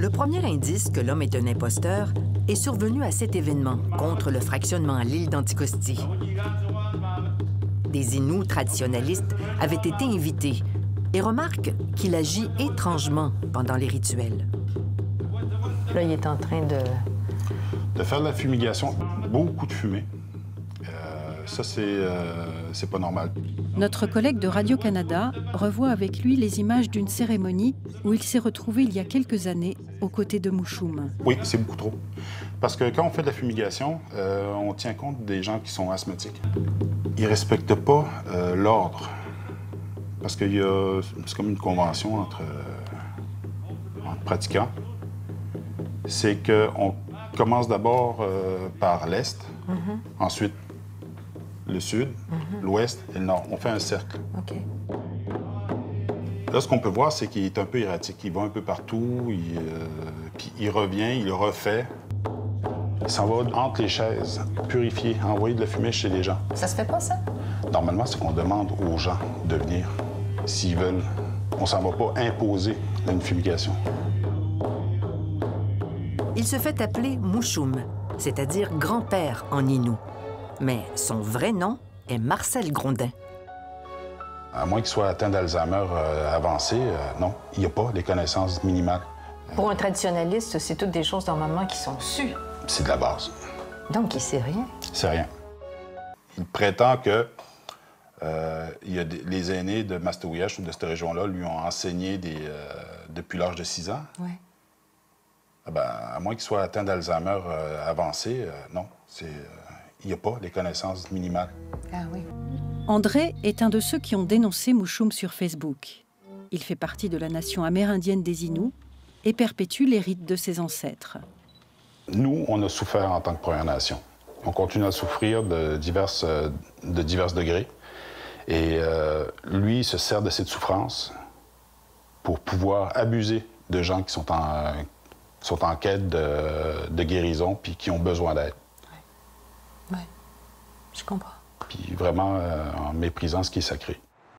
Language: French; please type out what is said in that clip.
Le premier indice que l'homme est un imposteur est survenu à cet événement contre le fractionnement à l'île d'Anticosti. Des Inuits traditionnalistes avaient été invités et remarquent qu'il agit étrangement pendant les rituels. Là, il est en train de faire de la fumigation, beaucoup de fumée. Ça, c'est pas normal. Notre collègue de Radio-Canada revoit avec lui les images d'une cérémonie où il s'est retrouvé il y a quelques années aux côtés de Mouchoum. Oui, c'est beaucoup trop. Parce que quand on fait de la fumigation, on tient compte des gens qui sont asthmatiques. Ils ne respectent pas l'ordre. Parce que c'est comme une convention entre pratiquants. C'est qu'on commence d'abord par l'Est, ensuite le Sud, l'Ouest et le Nord. On fait un cercle. OK. Là, ce qu'on peut voir, c'est qu'il est un peu erratique. Il va un peu partout, puis il revient, il le refait. Il s'en va entre les chaises, purifier, envoyer de la fumée chez les gens. Ça se fait pas, ça? Normalement, c'est qu'on demande aux gens de venir, s'ils veulent. On s'en va pas imposer une fumigation. Il se fait appeler Mouchoum, c'est-à-dire grand-père en Innu. Mais son vrai nom est Marcel Grondin. À moins qu'il soit atteint d'Alzheimer avancé, non, il n'y a pas les connaissances minimales. Pour un traditionnaliste, c'est toutes des choses normalement qui sont sues. C'est de la base. Donc, il sait rien. C'est rien. Il prétend que les aînés de Mashteuiash ou de cette région-là lui ont enseigné depuis l'âge de 6 ans. Oui. À moins qu'il soit atteint d'Alzheimer avancé, non, il n'y a pas les connaissances minimales. Ah oui. André est un de ceux qui ont dénoncé Mouchoum sur Facebook. Il fait partie de la nation amérindienne des Inuits et perpétue les rites de ses ancêtres. Nous, on a souffert en tant que Première Nation. On continue à souffrir de divers degrés. Et lui, il se sert de cette souffrance pour pouvoir abuser de gens qui sont en quête de guérison puis qui ont besoin d'aide. Oui, je comprends. Puis vraiment en méprisant ce qui est sacré.